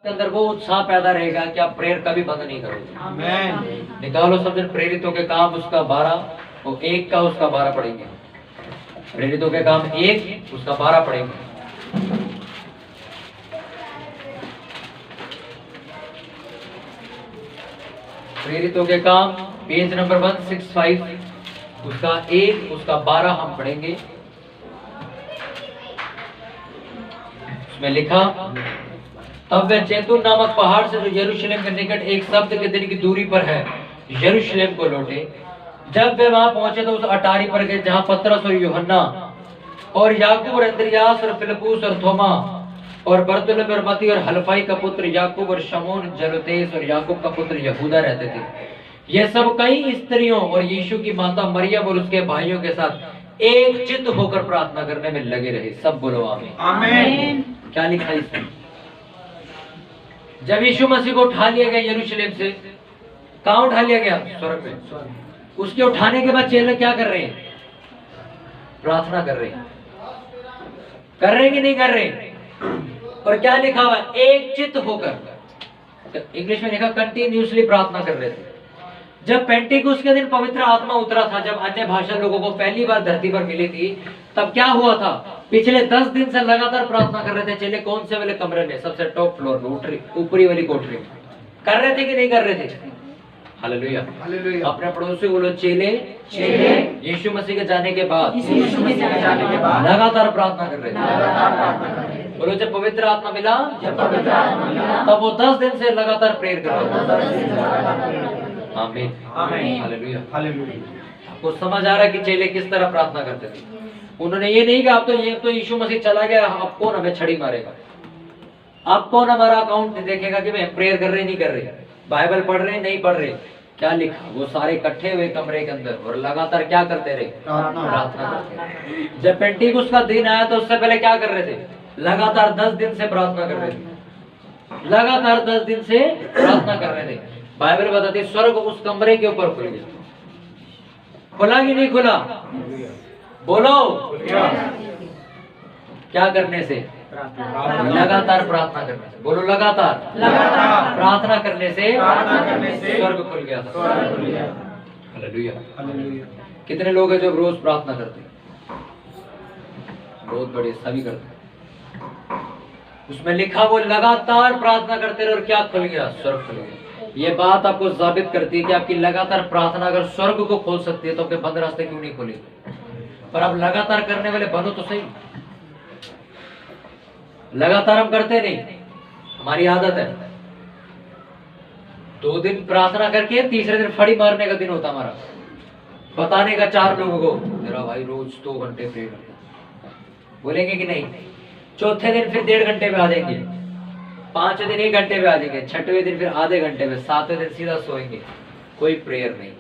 के अंदर वो उत्साह पैदा रहेगा कि आप प्रेयर कभी बंद नहीं करोगे। आमेन। निकालो सब दिन प्रेरितों के काम उसका 12 और 1 का उसका 12 पढ़ेंगे। प्रेरितों के काम 1 उसका 12 पढ़ेंगे। प्रेरितों के काम पेज नंबर 165 उसका 1 उसका 12 हम पढ़ेंगे। उसमें लिखा, तब वे जैतून नामक पहाड़ से जो यरूशलेम के निकट एक शब्द के दिन की दूरी पर है यरूशलेम को लौटे। जब वे वहां पहुंचे तो उस अटारी पर गए जहां पतरस और यूहन्ना और याकूब और अंद्रियास और फिलिप्पुस और थोमा और बरतुलमै और मत्ती और हलफई का पुत्र याकूब और शमौन जलोतेस और याकूब का पुत्र यहूदा रहते थे। ये सब कई स्त्रियों और यीशु की माता मरियम और उसके भाइयों के साथ एक चित्त होकर प्रार्थना करने में लगे रहे। सब बोलो आमीन। आमेन। क्या लिखा है इसमें? जब यीशु मसीह को उठा लिया गया यरूशलेम से, कहां उठा लिया गया? स्वर्ग में। उसके उठाने के बाद चेले क्या कर रहे हैं? प्रार्थना कर रहे हैं। कर रहे हैं कि नहीं कर रहे? और क्या लिखा हुआ है? एक चित्त होकर। इंग्लिश में लिखा कंटिन्यूसली प्रार्थना कर रहे थे। जब पेंटिकुस्त के दिन पवित्र आत्मा उतरा था, जब अन्य भाषा लोगों को पहली बार धरती पर मिली थी, तब क्या हुआ था? पिछले 10 दिन से लगातार प्रार्थना कर रहे थे चेले। कौन से वाले कमरे में? सबसे टॉप फ्लोर में, ऊपरी वाली कोठरी में। कर रहे थे कि नहीं कर रहे थे? हालेलुया। हालेलुया। अपने पड़ोसी बोलो, चेले यीशु मसीह के जाने के बाद लगातार प्रार्थना कर रहे थे। बोलो, जब पवित्र आत्मा मिला तब वो 10 दिन से लगातार प्रेयर कर रहे थे। आमीन। हालेलुया। आपको समझ आ रहा है कि चेले किस तरह प्रार्थना करते थे? उन्होंने ये नहीं कहा अब तो यीशु मसीह चला गया, अब कौन हमें छड़ी मारेगा, अब कौन हमारा अकाउंट देखेगा कि मैं प्रेयर कर रहे नहीं कर रहे, बाइबल पढ़ रहे नहीं पढ़ रहे। क्या लिखा? वो सारे इकट्ठे हुए कमरे के अंदर और लगातार क्या करते रहे? प्रार्थना करते रहे। जब पेंटिकुस्त का दिन आया तो उससे पहले क्या कर रहे थे? लगातार 10 दिन से प्रार्थना कर रहे थे। लगातार 10 दिन से प्रार्थना कर रहे थे। बाइबल बताती स्वर्ग उस कमरे के ऊपर खुल गया। खुला कि नहीं खुला? बोलो, क्या करने से? लगातार प्रार्थना करने से। बोलो, लगातार प्रार्थना करने से स्वर्ग खुल गया था। हालेलुया। कितने लोग हैं जो रोज प्रार्थना करते हैं? बहुत बड़े, सभी करते हैं। उसमें लिखा वो लगातार प्रार्थना करते रहे और क्या खुल गया? स्वर्ग खुल गया। ये बात आपको साबित करती है कि आपकी लगातार प्रार्थना अगर स्वर्ग को खोल सकती है तो अपने बंद रास्ते क्यों नहीं खोले? पर आप लगातार करने वाले बनो तो सही। लगातार हम करते नहीं, हमारी आदत है। 2 दिन प्रार्थना करके तीसरे दिन फड़ी मारने का दिन होता हमारा, बताने का 4 लोगों को मेरा भाई रोज 2 घंटे प्रे करता। बोलेंगे कि नहीं? चौथे दिन फिर 1.5 घंटे में आ जाएंगे, 5वें दिन 1 घंटे में आ जाएंगे, 6वें दिन फिर आधे घंटे में, 7वें दिन सीधा सोएंगे। कोई प्रेयर नहीं।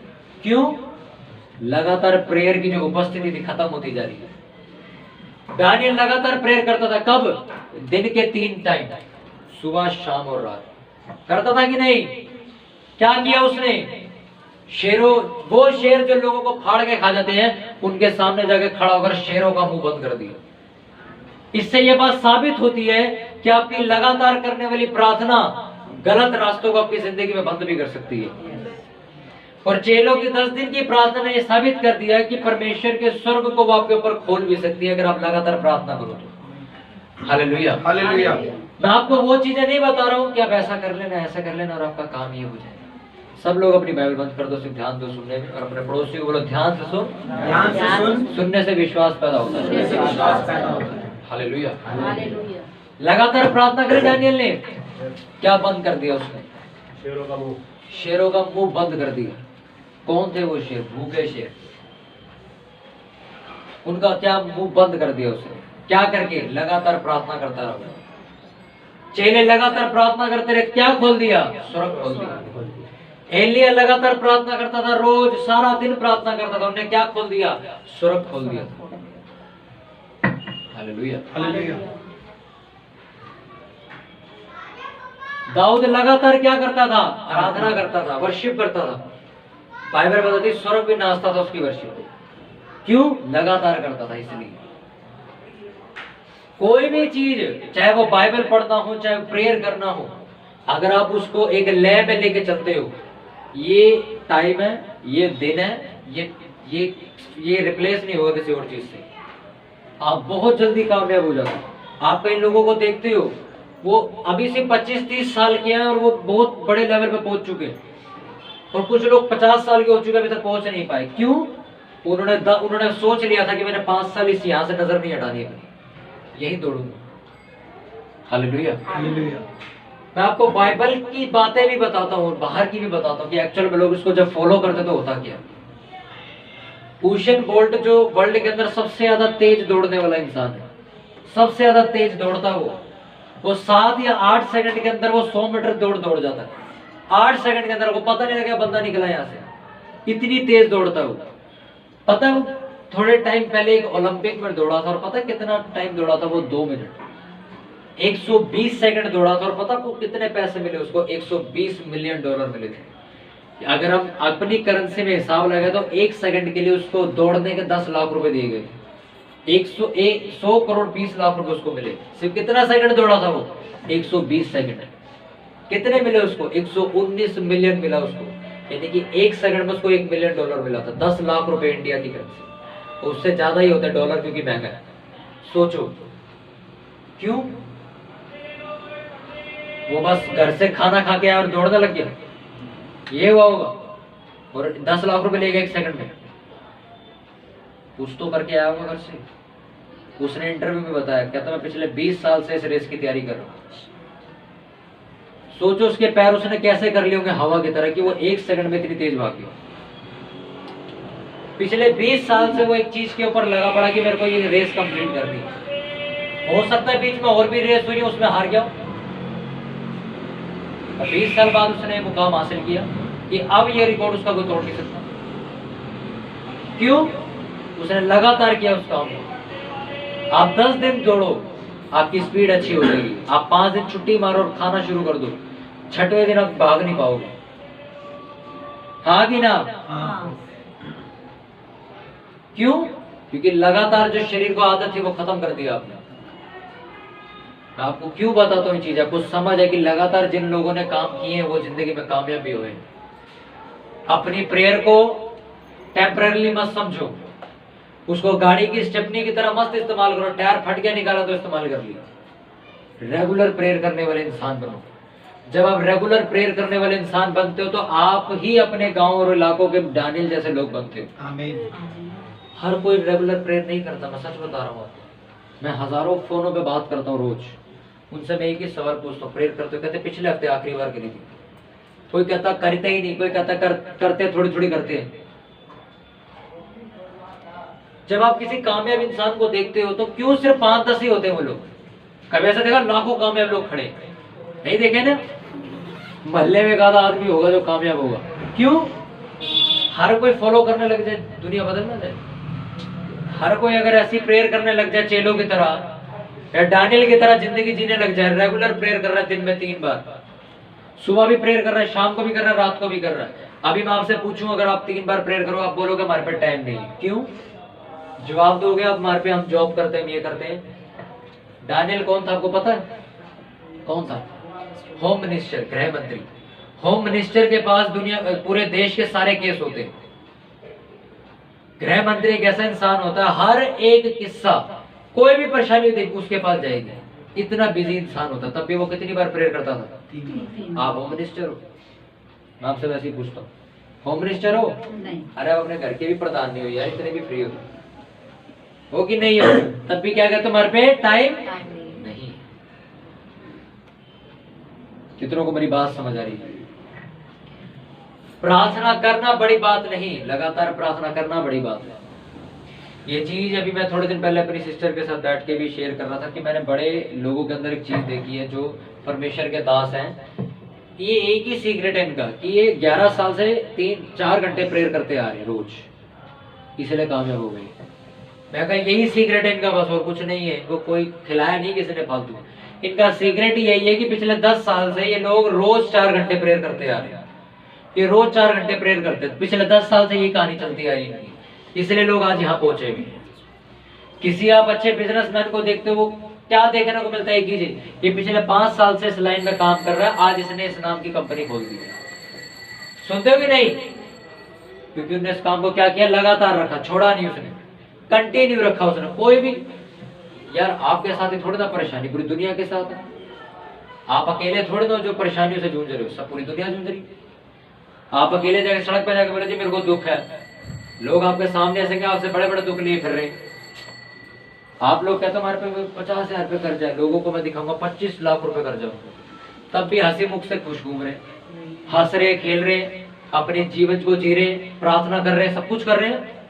क्यों? लगातार प्रेयर की जो उपस्थिति थी खत्म होती जा रही है। दानियल लगातार प्रेयर करता था। कब? दिन के 3 टाइम, सुबह शाम और रात। करता था कि नहीं? क्या किया उसने? शेरों, वो शेर जो लोगों को फाड़ के खा जाते हैं, उनके सामने जाके खड़ा होकर शेरों का मुंह बंद कर दिया। इससे यह बात साबित होती है कि आपकी लगातार करने वाली प्रार्थना गलत रास्तों को आपकी जिंदगी में बंद भी कर सकती है। और चेलों की 10 दिन की प्रार्थना ने यह साबित कर दिया है कि परमेश्वर के स्वर्ग को वो आपके ऊपर खोल भी सकती है अगर आप लगातार प्रार्थना करो तो। हालेलुया। हालेलुया। मैं आपको वो चीजें नहीं बता रहा हूँ कि आप ऐसा कर लेना, ऐसा कर लेना और आपका काम ये हो जाए। सब लोग अपनी बाइबल बंद कर दो, सिर्फ ध्यान दो सुनने में, और अपने पड़ोसी को बोलो ध्यान से सुन। ध्यान से सुन। सुनने से विश्वास पैदा होता है। हालेलुया। लगातार प्रार्थना करी दानियल ने। क्या बंद कर दिया उसने? शेरों का मुंह बंद कर दिया। कौन थे वो शेर? भूखे शेर। उनका क्या मुंह बंद कर दिया उसने? क्या करके? लगातार प्रार्थना करता रहा। चेले लगातार प्रार्थना करते रहे, क्या खोल दिया? स्वर्ग खोल दिया। एलिया लगातार प्रार्थना करता था, रोज सारा दिन प्रार्थना करता था, उन्हें क्या खोल दिया? स्वर्ग खोल दिया। हालेलुया। हालेलुया। दाऊद लगातार क्या करता था? आराधना करता था, वर्शिप करता था। बाइबल बताती स्वर्ग भी नाचता था उसकी वर्शिप। क्यों? लगातार करता था। इसलिए कोई भी चीज, चाहे वो बाइबल पढ़ना हो, चाहे प्रेयर करना हो, अगर आप उसको एक लय में लेके चलते हो, ये टाइम है, ये दिन है, ये रिप्लेस नहीं होगा किसी और चीज से, आप बहुत जल्दी कामयाब हो जाते हो। आप कई लोगों को देखते हो, वो अभी से 25-30 साल के हैं और वो बहुत बड़े लेवल पे पहुंच चुके हैं, और कुछ लोग 50 साल के हो चुके अभी तक पहुंच नहीं पाए। क्यों? उन्होंने सोच लिया था कि मैंने 5 साल इस यहाँ से नजर नहीं हटानी अपनी, यही दौड़ूंगा। हालेलुया। हालेलुया। मैं आपको बाइबल की बातें भी बताता हूँ और बाहर की भी बताता हूँ कि एक्चुअल में लोग इसको जब फॉलो करते तो होता क्या। उसेन बोल्ट जो वर्ल्ड के अंदर सबसे ज्यादा तेज दौड़ने वाला इंसान है, सबसे ज्यादा तेज दौड़ता वो 7 या 8 सेकंड के अंदर वो 100 मीटर दौड़ जाता है। 8 सेकंड के अंदर, वो पता नहीं लगा बंदा निकला यहाँ से, इतनी तेज दौड़ता वो। पता है, थोड़े टाइम पहले एक ओलंपिक में दौड़ा था, और पता है कितना टाइम दौड़ा था वो? 2 मिनट 120 सेकंड दौड़ा था, और पता आपको कितने पैसे मिले उसको? $120 मिलियन मिले थे। अगर हम अपनी करेंसी में हिसाब लगाए तो 1 सेकंड के लिए उसको दौड़ने के 10 लाख रुपए दिए गए थे। 100 करोड़ 20 लाख रुपए उसको मिले। सिर्फ कितना सेकंड दौड़ा था वो? 120 सेकंड। कितने मिले उसको? 119 मिलियन मिला उसको, यानी कि 1 सेकंड में उसको $1 मिलियन मिला था। 10 लाख रुपए इंडिया की करेंसी, उससे ज्यादा ही होता है डॉलर, क्योंकि महंगा है। सोचो क्यों? वो बस घर से खाना खा के आया और दौड़ने लग गया, ये हुआ होगा, और 10 लाख रुपए ले गए 1 सेकंड में। कुछ तो करके आया होगा घर से। उसने इंटरव्यू में बताया, कहता मैं पिछले 20 साल से इस रेस की तैयारी कर रहा हूँ। सोचो उसके पैर उसने कैसे कर लिए होंगे हवा की तरह, कि वो 1 सेकंड में इतनी तेज भाग गया। पिछले 20 साल से वो एक चीज के ऊपर लगा पड़ा कि मेरे को ये रेस कंप्लीट करनी है। हो सकता है बीच में और भी रेस हुई, उसमें हार गया। 20 साल बाद उसने मुकाम हासिल किया कि अब ये रिकॉर्ड उसका कोई तोड़ नहीं सकता। क्यों? उसने लगातार किया उस काम को। आप 10 दिन दौड़ो, आपकी स्पीड अच्छी हो जाएगी। आप 5 दिन छुट्टी मारो और खाना शुरू कर दो, 6वें दिन आप भाग नहीं पाओगे। हाँ कि ना? हाँ। क्यों? क्योंकि लगातार जो शरीर को आदत थी वो खत्म कर दिया आपने। मैं आपको क्यों बताता हूँ ये चीज, आपको समझ है कि लगातार जिन लोगों ने काम किए हैं वो जिंदगी में कामयाब भी हुए। अपनी प्रेयर को टेम्पररी मत समझो, उसको गाड़ी की स्टेपनी की तरह मत इस्तेमाल करो। टायर फट गया, निकाला तो इस्तेमाल कर लिया। रेगुलर प्रेयर करने वाले इंसान बनो। जब आप रेगुलर प्रेयर करने वाले इंसान बनते हो तो आप ही अपने गांव और इलाकों के दानियल जैसे लोग बनते हो। आमीन। हर कोई रेगुलर प्रेयर नहीं करता, मैं सच बता रहा हूँ आपको। मैं हजारों फोनों पे बात करता हूँ रोज, उनसे मैं एक ही सवाल पूछता हूँ, प्रेयर करते हो? कहते पिछले हफ्ते आखिरी बार करी थी। कोई कहता करते ही नहीं, कोई कहता करते थोड़ी थोड़ी करते हैं। जब आप किसी कामयाब इंसान को देखते हो तो क्यों सिर्फ 5-10 ही होते हैं वो लोग? कभी ऐसा देखा लाखों कामयाब लोग खड़े नहीं देखे ना? मोहल्ले में एक आधा आदमी होगा जो कामयाब होगा। क्यों? हर कोई फॉलो करने लग जाए, दुनिया बदल ना जाए। हर कोई अगर ऐसी प्रेयर करने लग जाए चेलों की तरह या डानियल की तरह जिंदगी जीने लग जाए, रेगुलर प्रेयर कर रहा है दिन में 3 बार, सुबह भी प्रेयर कर रहा है, शाम को भी कर रहा है, रात को भी कर रहा है। अभी मैं आपसे पूछूं, अगर आप 3 बार प्रेयर करो, आप बोलोगे हमारे पे टाइम नहीं है। क्यों? जवाब दोगे आप, हमारे पे हम जॉब करते हैं, ये करते हैं। डानियल कौन था आपको पता है? कौन था? होम मिनिस्टर, गृह मंत्री। होम मिनिस्टर के पास दुनिया पूरे देश के सारे केस होते हैं। गृह मंत्री एक ऐसा इंसान होता है, हर एक किस्सा, कोई भी परेशानी देख उसके पास जाएगी। इतना बिजी इंसान होता, तब भी वो कितनी बार प्रेयर करता था? आप होम मिनिस्टर हो? मैं आपसे वैसे ही पूछता हूँ, होम मिनिस्टर हो? नहीं। अरे आप अपने घर के भी प्रधान नहीं हो यार, इतने भी फ्री हो कि नहीं हो? तब भी क्या कहते तुम्हारे पे टाइम नहीं। कितनों को मेरी बात समझ आ रही है? प्रार्थना करना बड़ी बात नहीं, लगातार प्रार्थना करना बड़ी बात है। ये चीज अभी मैं थोड़े दिन पहले अपनी सिस्टर के साथ बैठ के भी शेयर कर रहा था कि मैंने बड़े लोगों के अंदर एक चीज देखी है जो परमेश्वर के दास हैं। ये एक ही सीक्रेट है इनका कि ये 11 साल से 3-4 घंटे प्रेयर करते आ रहे हैं रोज, इसलिए कामयाब हो गए। मैं कहा यही सीक्रेट है इनका, बस और कुछ नहीं है। इनको कोई खिलाया नहीं किसी ने फालतू। इनका सीक्रेट यही है कि पिछले 10 साल से ये लोग रोज 4 घंटे प्रेयर करते आ रहे हैं। ये रोज 4 घंटे प्रेयर करते, पिछले 10 साल से ये कहानी चलती आ रही है, इसलिए लोग आज यहाँ पहुंचे भी। किसी आप अच्छे बिजनेसमैन को देखते हो, वो क्या देखने को मिलता है? एक ही चीज, ये पिछले 5 साल से इस लाइन में काम कर रहा है, आज इसने इस नाम की कंपनी खोल दी है। सुनते हो कि नहीं? क्योंकि उसने इस काम को क्या किया, लगातार रखा, छोड़ा नहीं उसने, कंटिन्यू रखा उसने। कोई भी यार आपके साथ ही थोड़ी ना परेशानी, पूरी दुनिया के साथ है। आप अकेले थोड़े ना जो परेशानियों से जूझ रहे हो, सब पूरी दुनिया जूझ रही है। आप अकेले जाकर सड़क पर जाकर बोले जी मेरे को दुख है, लोग आपके सामने ऐसे क्या आपसे बड़े बड़े दुख लिए फिर रहे। आप लोग कहते हमारे पे 50,000 रुपये कर्जा है, लोगों को मैं दिखाऊंगा 25 लाख रुपए कर्जा, तब भी हंसी मुख से खुश घूम रहे, हंस रहे, खेल रहे, अपने जीवन को जी रहे, प्रार्थना कर रहे, सब कुछ कर रहे हैं।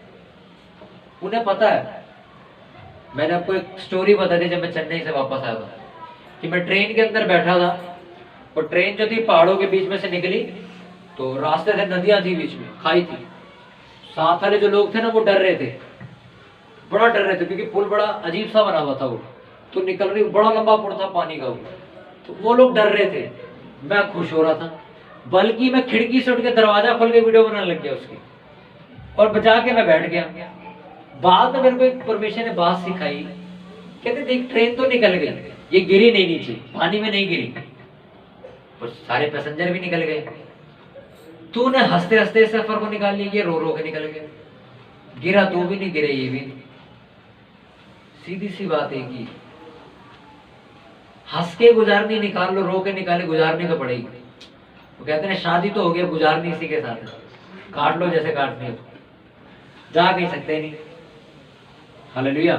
उन्हें पता है। मैंने आपको एक स्टोरी बता दी जब मैं चेन्नई से वापस आया था, कि मैं ट्रेन के अंदर बैठा था और ट्रेन जो थी पहाड़ों के बीच में से निकली, तो रास्ते थे, नदियां थी, बीच में खाई थी। साथ वाले जो लोग थे ना वो डर रहे थे, बड़ा डर रहे थे, क्योंकि पुल बड़ा अजीब सा बना हुआ था वो, तो निकल रही, बड़ा लंबा पुल था पानी का वो, तो वो लोग डर रहे थे, मैं खुश हो रहा था। बल्कि मैं खिड़की से उठ के दरवाजा खोल के वीडियो बनाने लग गया उसकी, और बचा के मैं बैठ गया। बाद में मेरे को एक परमेश्वर ने बात सिखाई, कहते देख ट्रेन तो निकल गई, ये गिरी नहीं नीचे, पानी में नहीं गिरी, और सारे पैसेंजर भी निकल गए। तूने हंसते हंसते सफर को निकाल लिया, ये रो रो के निकल गया। गिरा तू भी नहीं, गिरे ये भी नहीं। सीधी सी बात है कि हंस के गुजारनी निकाल लो, रो के निकाले गुजारनी तो पड़ेगी। वो कहते हैं शादी तो हो गया, गुजारनी इसी के साथ है, काट लो जैसे काटनी हो, जा कहीं सकते नहीं। हालेलुया।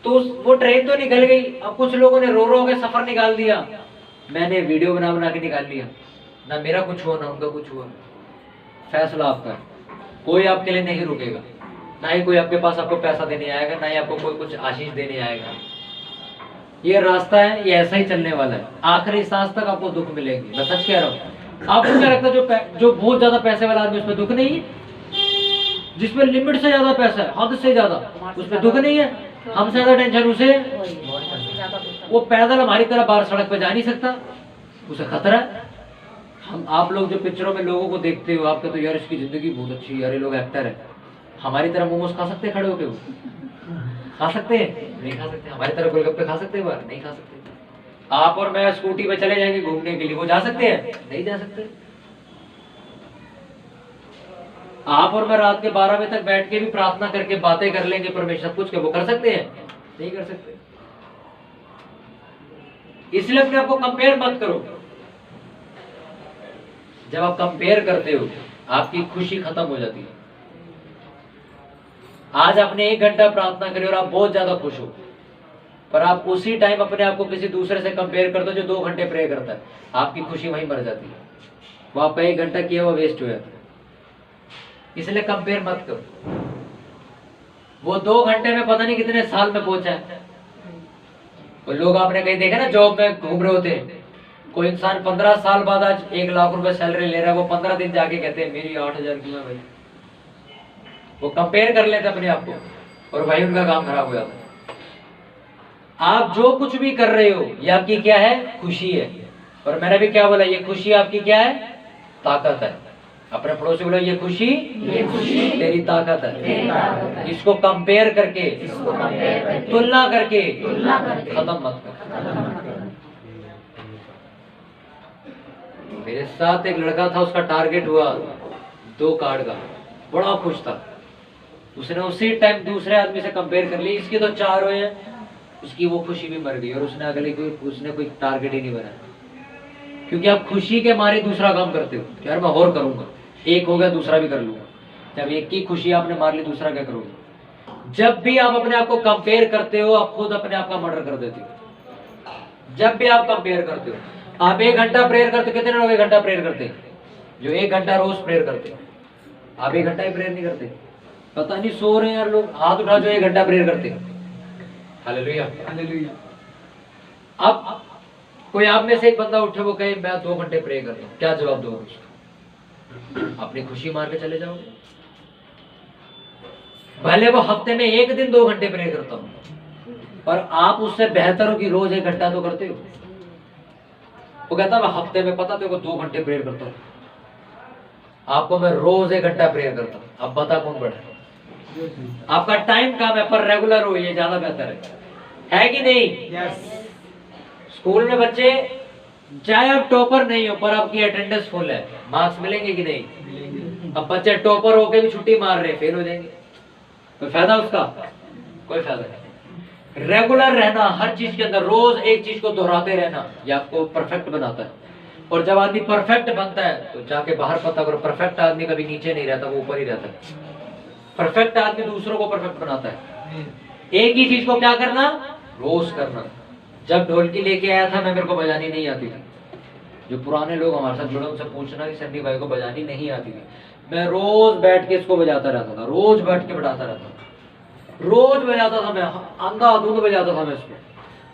तो वो ट्रेन तो निकल गई, अब कुछ लोगों ने रो रो के सफर निकाल दिया, मैंने वीडियो बना बना के निकाल लिया। ना मेरा कुछ हुआ ना उनका कुछ हुआ, फैसला आपका है। कोई आपके लिए नहीं रुकेगा, ना ही कोई आपके पास आपको पैसा देने आएगा, ना ही आपको कोई कुछ आशीष देने आएगा। ये रास्ता है, ये ऐसा ही चलने वाला है, आखिरी सांस तक आपको दुख मिलेंगे। मैं सच कह रहा हूँ। आपको क्या लगता है जो बहुत ज्यादा पैसे वाला आदमी उसमें दुख नहीं है? जिसमें लिमिट से ज्यादा पैसा है, हद से ज्यादा, उसमें दुख नहीं है। हमसे ज्यादा टेंशन उसे, वो पैदल हमारी तरह बाहर सड़क पे जा नहीं सकता, उसे खतरा है। हम आप लोग जो पिक्चरों में लोगों को देखते हो, आपके तो यार इसकी जिंदगी बहुत अच्छी है, यार ये लोग एक्टर है, हमारी तरह मोमोज खा सकते हैं खड़े होके? वो खा सकते हैं? नहीं खा सकते। हमारी तरह गोलगप्पे खा सकते हैं बाहर? नहीं खा सकते। आप और मैं स्कूटी पे चले जाएंगे घूमने के लिए, वो जा सकते हैं? नहीं जा सकते। आप और मैं रात के 12 बजे तक बैठ के भी प्रार्थना करके बातें कर लेंगे परमेश्वर कुछ के, वो कर सकते हैं? नहीं कर सकते। इसलिए अपने आप को कंपेयर मत करो। जब आप कंपेयर करते हो आपकी खुशी खत्म हो जाती है। आज आपने 1 घंटा प्रार्थना करी और आप बहुत ज्यादा खुश हो, पर आप उसी टाइम अपने आप को किसी दूसरे से कंपेयर करते हो जो 2 घंटे प्रे करता है, आपकी खुशी वहीं मर जाती है। वो आपका 1 घंटा किया हुआ वेस्ट हो जाता है। इसलिए कंपेयर मत करो। वो 2 घंटे में पता नहीं कितने साल में पहुंचा है। वो लोग आपने कहीं देखा ना, जॉब में घूम रहे होते हैं, कोई इंसान 15 साल बाद आज 1 लाख रुपए सैलरी ले रहा है, वो 15 दिन जाके कहते हैं मेरी 8,000 क्यों है भाई। वो कंपेयर कर लेते अपने आप को, और भाई उनका काम खराब हो जाता है। आप जो कुछ भी कर रहे हो ये आपकी क्या है? खुशी है। और मैंने भी क्या बोला, ये खुशी आपकी क्या है? ताकत है। अपने पड़ोसी बोलो ये खुशी तेरी ताकत है। इसको कंपेयर करके, तुलना करके खत्म मत कर। मेरे साथ एक लड़का था, उसका टारगेट हुआ 2 कार्ड का, बड़ा खुश था। उसने उसी टाइम दूसरे आदमी से कंपेयर कर ली, इसके तो 4 हुए हैं, उसकी वो खुशी भी मर गई और उसने कोई टारगेट ही नहीं बनाया। क्योंकि आप खुशी के मारे दूसरा काम करते हो, यार मैं और करूंगा, 1 हो गया दूसरा भी कर लूंगा। जब 1 की खुशी आपने मार ली, दूसरा क्या करोगे? जब भी आप अपने आप को कंपेयर करते हो, आप खुद अपने आप का मर्डर कर देते हो। जब भी आप कंपेयर करते हो, आप 1 घंटा प्रेयर करते हो, कितने लोग 1 घंटा प्रेयर करते हैं? जो 1 घंटा रोज प्रेयर करते हैं। आप 1 घंटा ही प्रेयर नहीं करते, पता नहीं सो रहे हैं यार लोग। हाथ उठा जो 1 घंटा प्रेयर करते हैं। Hallelujah hallelujah. अब कोई आप में से एक बंदा उठे, वो कहे मैं 2 घंटे प्रे करता हूँ, क्या जवाब दोगे उसको? अपनी खुशी मार के चले जाओगे। भले वो हफ्ते में 1 दिन 2 घंटे प्रे करता हूँ, पर आप उससे बेहतर हो कि रोज 1 घंटा तो करते हो। वो कहता मैं हफ्ते में पता तेरे को 2 घंटे प्रेयर करता हूँ, आपको मैं रोज 1 घंटा प्रेयर करता हूँ। अब बता कौन बड़ा है? आपका टाइम कम है पर रेगुलर हो, ये ज्यादा बेहतर है। है कि नहीं? यस। स्कूल में बच्चे चाहे आप टॉपर नहीं हो पर आपकी अटेंडेंस फुल है, मार्क्स मिलेंगे कि नहीं? अब बच्चे टॉपर होके भी छुट्टी मार रहे हैं, फेल हो जाएंगे। कोई फायदा उसका? कोई फायदा नहीं। रेगुलर रहना हर चीज के अंदर, रोज एक चीज को दोहराते रहना, ये आपको परफेक्ट बनाता है। और जब आदमी परफेक्ट बनता है तो जाके बाहर पता करो, परफेक्ट आदमी कभी नीचे नहीं रहता, वो ऊपर ही रहता है। परफेक्ट आदमी दूसरों को परफेक्ट बनाता है। एक ही चीज को क्या करना? रोज करना। जब ढोलकी लेके आया था मैं, मेरे को बजानी नहीं आती थी। जो पुराने लोग हमारे साथ जुड़े उनसे पूछना कि सन्नी भाई को बजानी नहीं आती थी। मैं रोज बैठ के इसको बजाता रहता था, रोज बैठ के बजाता रहता था, रोज बजाता था मैं, अंधाधुंध बजाता था मैं इसको।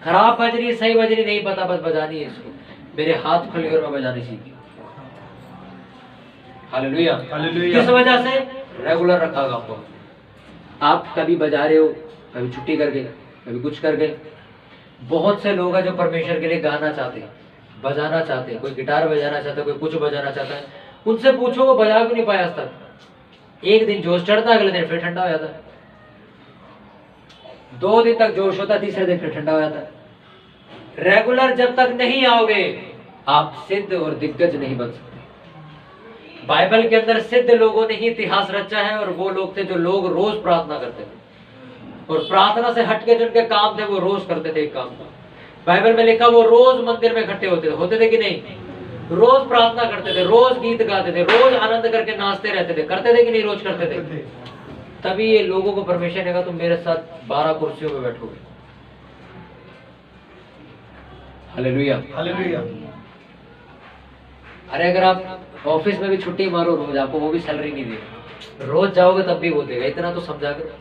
खराब बज रही सही बज रही नहीं पता, बस बजानी है इसको। मेरे हाथ खुल गए और मैं बजानी सीखी। हालेलुया। किस वजह से? रेगुलर रखा काम को। आप कभी बजा रहे हो, कभी छुट्टी कर गए, कभी कुछ कर गए। बहुत से लोग हैं जो परमेश्वर के लिए गाना चाहते हैं, बजाना चाहते हैं, कोई गिटार बजाना चाहता है, कोई कुछ बजाना चाहता है। उनसे पूछो वो बजा भी नहीं पाया आज तक। एक दिन जोश चढ़ता, अगले दिन फिर ठंडा हो जाता है। 2 दिन तक जोश होता, तीसरे दिन फिर ठंडा हो जाता है। रेगुलर जब तक नहीं आओगे आप सिद्ध और दिग्गज नहीं बन सकते। बाइबल के अंदर सिद्ध लोगों ने ही इतिहास रचा है, और वो लोग थे जो लोग रोज प्रार्थना करते थे, और प्रार्थना से हटके जो उनके काम थे वो रोज करते थे एक काम को। बाइबल में लिखा वो रोज मंदिर में इकट्ठे होते थे कि नहीं? रोज प्रार्थना करते थे, रोज गीत गाते थे, रोज आनंद करके नाचते रहते थे। करते थे कि नहीं? रोज करते थे। तभी ये लोगों को परमेश्वर ने कहा तुम मेरे साथ 12 कुर्सियों पे बैठोगे। हालेलुया। हालेलुया। अरे अगर आप ऑफिस में भी छुट्टी मारो रोज, आपको वो भी सैलरी नहीं देगा, रोज जाओगे तब भी वो देगा। इतना तो समझा कर।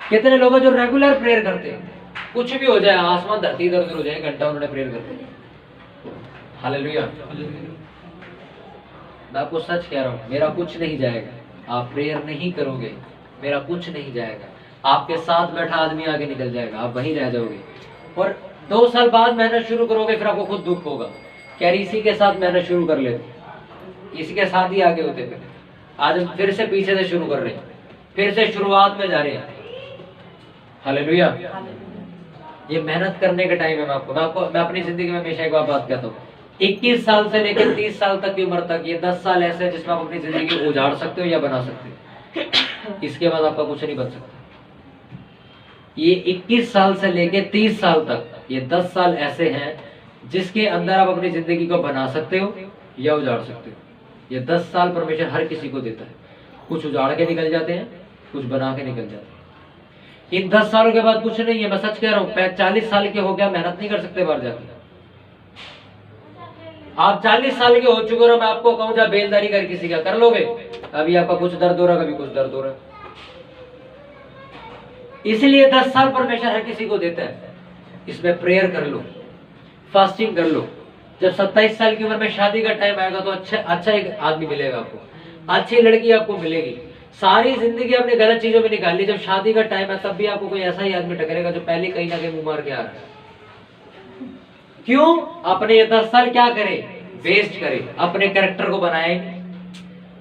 कितने लोग हैं जो रेगुलर प्रेयर करते हैं, कुछ भी हो जाए, आसमान धरती इधर उधर हो जाए, घंटा उन्होंने प्रेयर करते हैं। हालेलुया। मैं आपको सच कह रहा हूँ, मेरा कुछ नहीं जाएगा। आप प्रेयर नहीं करोगे, मेरा कुछ नहीं जाएगा। आपके साथ बैठा आदमी आगे निकल जाएगा, आप वहीं रह जाओगे। और 2 साल बाद मेहनत शुरू करोगे, फिर आपको खुद दुख होगा, क्या इसी के साथ मेहनत शुरू कर लेते, इसी के साथ ही आगे होते थे। आज हम फिर से पीछे से शुरू कर रहे हैं, फिर से शुरुआत में जा रहे हैं। हालेलुया। ये मेहनत करने का टाइम है। मैं अपनी जिंदगी में हमेशा एक बात कहता हूँ, 21 साल से लेकर 30 साल तक की उम्र तक ये 10 साल ऐसे हैं जिसमें आप अपनी जिंदगी को उजाड़ सकते हो या बना सकते हो। इसके बाद आपका कुछ नहीं बन सकता। ये 21 साल से लेकर 30 साल तक ये 10 साल ऐसे हैं जिसके अंदर आप अपनी जिंदगी को बना सकते हो या उजाड़ सकते हो। ये 10 साल परमेश्वर हर किसी को देता है। कुछ उजाड़ के निकल जाते हैं, कुछ बना के निकल जाते हैं। इन 10 सालों के बाद कुछ नहीं है। मैं सच कह रहा हूँ, 40 साल के हो गया, मेहनत नहीं कर सकते बाहर जाकर। आप 40 साल के हो चुके हो, मैं आपको कहूँ जा बेलदारी कर किसी का कर लोगे, अभी आपका कुछ दर्द हो रहा, कभी कुछ दर्द हो रहा। इसलिए 10 साल परमेश्वर हर किसी को देता है। इसमें प्रेयर कर लो, फास्टिंग कर लो। जब 27 साल की उम्र में शादी का टाइम आएगा तो अच्छा एक आदमी मिलेगा आपको, अच्छी लड़की आपको मिलेगी। सारी जिंदगी आपने गलत चीजों में निकाल ली, जब शादी का टाइम है तब भी आपको कोई ऐसा ही आदमी टकरेगा जो पहले कहीं ना कहीं मुंह मार के आ रहा है। क्यों? अपने ये 10 साल क्या करे? वेस्ट करे, अपने कैरेक्टर को बनाए।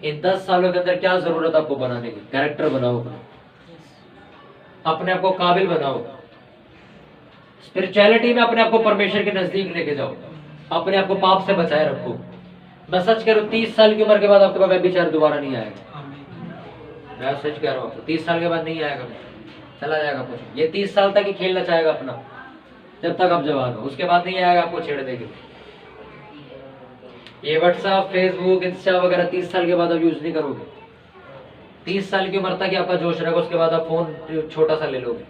इन 10 सालों के अंदर क्या जरूरत है आपको बनाने की? कैरेक्टर बनाओ, अपने आप को काबिल बनाओ। स्पिरिचुअलिटी में अपने आप को परमेश्वर के नजदीक लेके जाओ, अपने आप को पाप से बचाए रखो। मैं सच कह रहा हूं, 30 साल की उम्र के बाद आपके पास व्यभिचार दोबारा नहीं आएगा। मैं सच कह रहा हूँ, 30 साल के बाद नहीं आएगा, चला जाएगा कुछ। ये 30 साल तक ही खेलना चाहेगा अपना, जब तक आप जवान हो। उसके बाद नहीं आएगा आपको छेड़ देंगे। ये व्हाट्सएप, फेसबुक, इंस्टा वगैरह 30 साल के बाद आप यूज नहीं करोगे। 30 साल की उम्र तक ही आपका जोश रहेगा, उसके बाद आप फोन छोटा सा ले लोगे।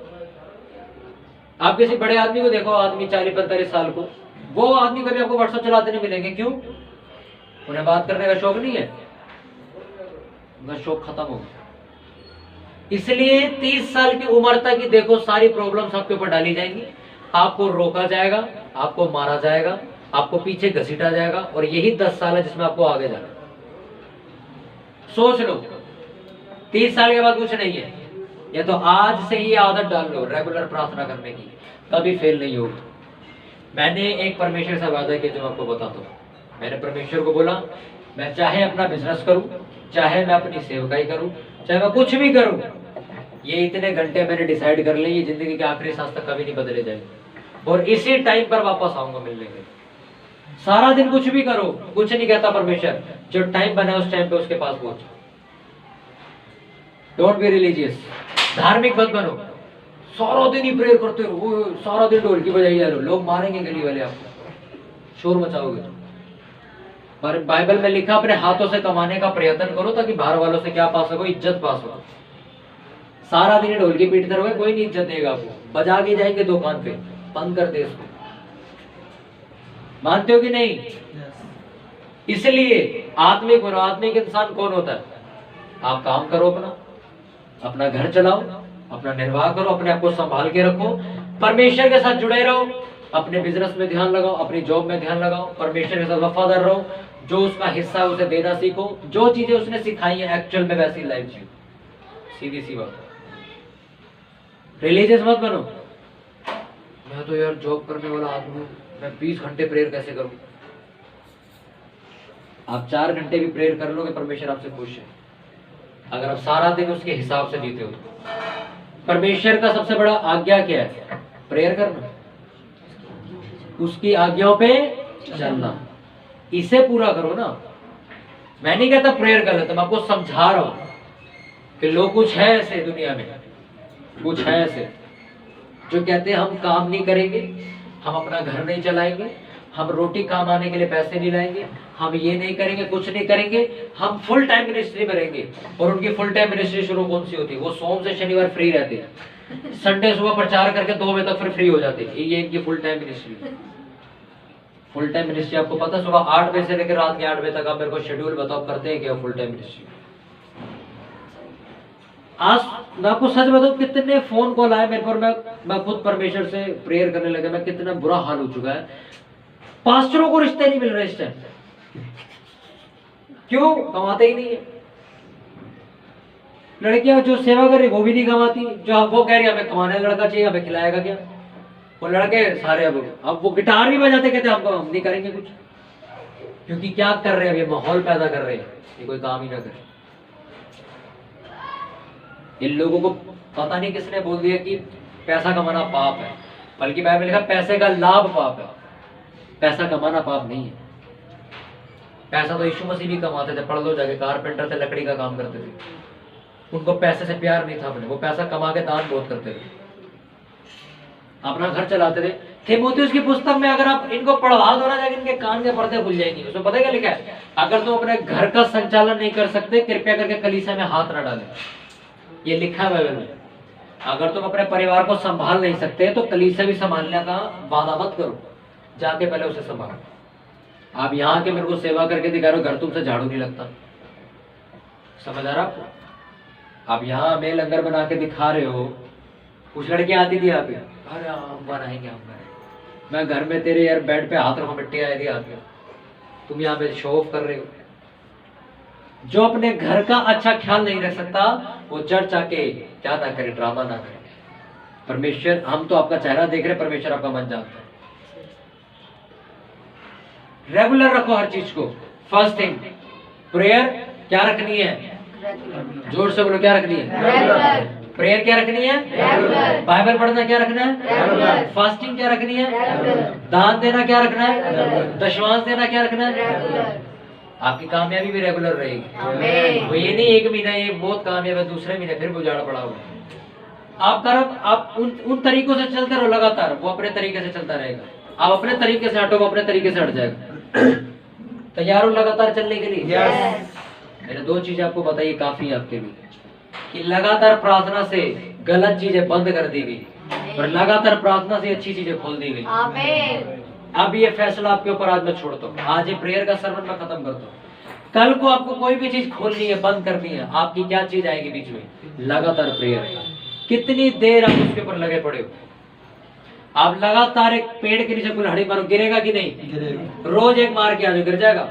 आप किसी बड़े आदमी को देखो, आदमी 40-45 साल को, वो आदमी कभी आपको व्हाट्सएप चलाते नहीं मिलेंगे। क्यों? उन्हें बात करने का शौक नहीं है, उनका शौक खत्म हो गया। इसलिए 30 साल की उम्र तक ही देखो, सारी प्रॉब्लम्स आपके ऊपर डाली जाएंगी, आपको रोका जाएगा, आपको मारा जाएगा, आपको पीछे घसीटा जाएगा, और यही 10 साल है जिसमें आपको आगे जाना। सोच लो, 30 साल के बाद कुछ नहीं है। या तो आज से ही आदत डाल लो रेगुलर प्रार्थना करने की, कभी फेल नहीं होगी। मैंने एक परमेश्वर से वादा किया जो मैं आपको बताता हूँ। मैंने परमेश्वर को बोला, मैं चाहे अपना बिजनेस करूं, चाहे मैं अपनी सेवकाई करूं, चाहे मैं कुछ भी करूं, ये इतने घंटे मैंने डिसाइड कर लिए, ये जिंदगी के आखिरी सांस तक कभी नहीं बदले जाएंगे और इसी टाइम पर वापस आऊंगा मिलने के लिए। सारा दिन कुछ भी करो, कुछ नहीं कहता परमेश्वर, जो टाइम बना उस टाइम पे उसके पास पहुंचो। डोंट बी रिलीजियस, धार्मिक मत बनो। सारा दिन ही प्रेयर करते रहो, सारा दिन ढोलकी बजाई जा रहे हो, लोग मारेंगे गली वाले आपको, शोर मचाओगे। पर बाइबल में लिखा अपने हाथों से कमाने का प्रयत्न करो ताकि बाहर वालों से क्या पा सको, इज्जत पा सको। सारा दिन ढोलकी पीटते रहोगे, कोई नहीं इज्जत देगा आपको, बजा के जाएंगे दुकान पे, बंद कर दे इसको। मानते हो कि नहीं? इसलिए आत्मिक और आत्मिक इंसान कौन होता है? आप काम करो, अपना घर चलाओ, अपना निर्वाह करो, अपने आप को संभाल के रखो, परमेश्वर के साथ जुड़े रहो, अपने बिजनेस में ध्यान लगाओ, अपनी जॉब में ध्यान लगाओ, परमेश्वर के साथ वफादार रहो, जो उसका हिस्सा है उसे देना सीखो, जो चीजें उसने सिखाई है एक्चुअल में वैसी लाइफ जियो। सीधी सी बात। रिलीजियस मत बनो। मैं तो यार जॉब करने वाला आदमी हूं, मैं 20 घंटे प्रेयर कैसे करूं? आप 4 घंटे भी प्रेयर कर लोगे, परमेश्वर आपसे खुश है अगर आप सारा दिन उसके हिसाब से जीते हो। परमेश्वर का सबसे बड़ा आज्ञा क्या है? प्रेयर करना, उसकी आज्ञाओं पे चलना। इसे पूरा करो ना। मैं नहीं कहता प्रेयर गलत, मैं आपको समझा रहा हूं कि लोग कुछ है ऐसे दुनिया में, कुछ है ऐसे जो कहते हैं हम काम नहीं करेंगे, हम अपना घर नहीं चलाएंगे, हम रोटी कमाने के लिए पैसे नहीं लाएंगे, हम ये नहीं करेंगे, कुछ नहीं करेंगे, हम फुल टाइम मिनिस्ट्री में रहेंगे। और उनकी फुल टाइम मिनिस्ट्री शुरू कौन सी होती है? वो सोम से शनिवार फ्री रहते हैं, संडे सुबह प्रचार करके 2 बजे तक फिर फ्री हो जाते हैं। ये इनकी full time ministry. Full time ministry आपको पता है, सुबह 8 बजे से लेकर रात के 8 बजे तक। आप मेरे को शेड्यूल बताओ, करते हैं क्या फुल टाइम मिनिस्ट्री? आज मैं आपको सच बताऊं, कितने फोन कॉल आए मेरे पर, मैं खुद परमेश्वर से प्रेयर करने लगा, मैं कितना बुरा हाल हो चुका है। पास्टरों को रिश्ते नहीं मिल रहे इस टाइम। क्यों? कमाते ही नहीं है। लड़कियां जो सेवा कर रही वो भी नहीं कमाती, जो वो कह रही हमें कमाने लड़का चाहिए, हमें खिलाएगा क्या? वो लड़के सारे अब वो गिटार भी बजाते, कहते हम नहीं करेंगे कुछ। क्योंकि क्या कर रहे हैं? ये माहौल पैदा कर रहे हैं, ये कोई काम ही ना करे। इन लोगों को पता नहीं किसने बोल दिया कि पैसा कमाना पाप है, बल्कि बाइबल में लिखा पैसे का लाभ पाप है, पैसा कमाना पाप नहीं है। पैसा तो यीशु मसीह भी कमाते थे, पढ़ लो जाके, कारपेंटर थे, लकड़ी का काम करते थे, उनको पैसे से प्यार नहीं था अपने, वो पैसा कमा के दान बहुत करते थे, अपना घर चलाते थे। थिमोथियुस की पुस्तक में अगर आप इनको पढ़वा दो ना, जाके इनके कान के पर्दे खुल जाएंगे। उसमें पता है क्या लिखा है? अगर तुम अपने घर का संचालन नहीं कर सकते, कृपया करके कलीसिया में हाथ न डालें। ये लिखा है बाइबल में। अगर तुम अपने परिवार को संभाल नहीं सकते तो कलीसिया भी संभालने का वादा मत करो, जाके पहले उसे संभालो। आप यहाँ के मेरे को सेवा करके दिखा रहे हो, घर तुमसे झाड़ू नहीं लगता, समझ आ रहा आपको? आप यहाँ हमें लंगर बना के दिखा रहे हो, कुछ लड़की आती थी यहाँ पे, अरे हम बनाएंगे, हम बनाएंगे। मैं घर में तेरे यार बेड पे हाथ रखो, मिट्टी आई थी हाथ में, तुम यहाँ पे शो ऑफ कर रहे हो। जो अपने घर का अच्छा ख्याल नहीं रख सकता, वो चर्च आके क्या ना करे, ड्रामा ना करे। परमेश्वर, हम तो आपका चेहरा देख रहे, परमेश्वर आपका मन जानता है। रेगुलर रखो हर चीज को। फर्स्ट थिंग, प्रेयर क्या रखनी है? जोर से बोलो, क्या रखनी है? प्रेयर क्या रखनी है? बाइबल पढ़ना क्या रखना है? फास्टिंग क्या रखनी है? दान देना क्या रखना है? दशमांश देना क्या रखना है? आपकी कामयाबी भी रेगुलर रहेगी। वो ये नहीं एक महीना ये बहुत कामयाब है, दूसरे महीने फिर बुझाड़ पड़ा हुआ। आप उन तरीकों से चलते रहो लगातार, वो अपने तरीके से चलता रहेगा। आप अपने तरीके से हटो, वो अपने तरीके से हट जाएगा। तैयार हो लगातार चलने के लिए? मैंने 2 चीजें आपको बताई, काफी है आपके लिए, कि लगातार प्रार्थना से गलत चीजें बंद कर दी गई और लगातार प्रार्थना से अच्छी चीजें खोल दी गई। अब ये फैसला आपके ऊपर आज मैं छोड़ता हूँ। आज ये प्रेयर का सर्मन मैं खत्म करता हूँ। कल को आपको कोई भी चीज खोलनी है, बंद करनी है, आपकी क्या चीज आएगी बीच में? लगातार प्रेयर। कितनी देर आप उसके ऊपर लगे पड़े हो? आप लगातार एक पेड़ के नीचे कुल्हाड़ी मारो, गिरेगा कि नहीं? रोज एक मार के आ जाओ, गिर जाएगा?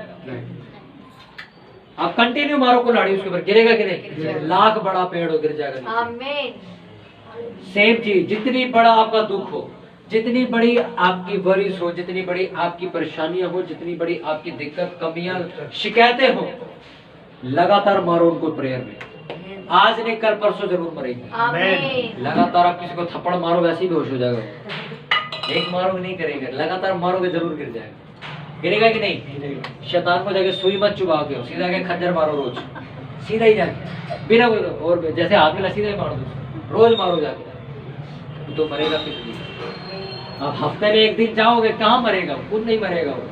आप कंटिन्यू मारो कुल्हाड़ी उसके ऊपर, गिरेगा कि नहीं? लाख बड़ा पेड़ हो, गिर जाएगा? सेम चीज, जितनी बड़ा आपका दुख हो, जितनी बड़ी आपकी वरीज हो, जितनी बड़ी आपकी परेशानियां हो, जितनी बड़ी आपकी दिक्कत, कमियां, शिकायतें हो, लगातार मारो उनको प्रेयर में। आज नहीं कल परसों जरूर मरेगी। आमीन। लगातार आप किसी को थप्पड़ मारो वैसे ही बेहोश हो जाएगा। एक मारोगे नहीं करेगा, लगातार मारोगे जरूर गिर जाएगा। गिरेगा कि नहीं? शैतान को जाके सुई मत चुभा के, सीधा के खंजर मारो रोज, सीधा ही जाके बिना कोई और जैसे हाथ में सीधा ही मारो, रोज मारो जाके, तो मरेगा किस लिए? अब हफ्ते में एक दिन जाओगे, कहाँ मरेगा? खुद नहीं मरेगा वो।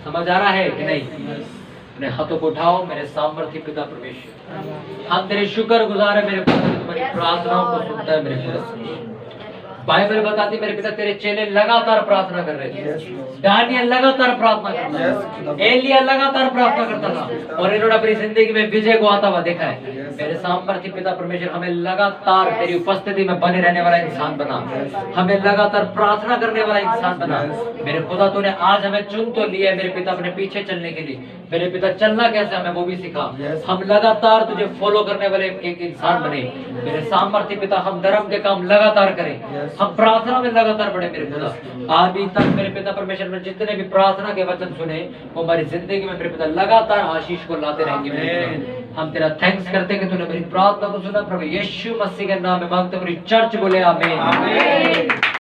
समझ आ रहा है कि नहीं? अपने हाथों को उठाओ। मेरे सामर्थ्य पिता परमेश्वर, हम तेरे शुक्र गुजार है मेरे पिता, तुम्हारी प्रार्थनाओं को सुनता है मेरे पिता। बाइबल बताती मेरे पिता तेरे चेले लगातार प्रार्थना कर रहे थे। दानियल लगातार प्रार्थना करता था, एलिया लगातार प्रार्थना करता था, और इन्होंने अपनी जिंदगी में विजय को आता हुआ देखा है। मेरे सामर्थ्य पिता परमेश्वर, हमें लगातार तेरी उपस्थिति में बने रहने वाला इंसान बना, हमें लगातार प्रार्थना करने वाला इंसान बना। मेरे खुदा तूने आज हमें चुन तो लिया है मेरे पिता अपने पीछे चलने के लिए। मेरे पिता चलना कैसे हमें वो भी सिखा, हम लगातार तुझे फॉलो करने वाले एक इंसान बने। मेरे सामर्थ्य पिता हम धर्म के काम लगातार करें, हम प्रार्थना में लगातार बढ़े मेरे पिता। अभी तक मेरे पिता परमेश्वर में जितने भी प्रार्थना के वचन सुने वो हमारी जिंदगी में मेरे पिता लगातार आशीष को लाते रहेंगे मेरे पिता। हम तेरा थैंक्स करते हैं कि तूने मेरी प्रार्थना को सुना। प्रभु यीशु मसीह के नाम में मांगते हैं, पूरी चर्च बोले आमीन।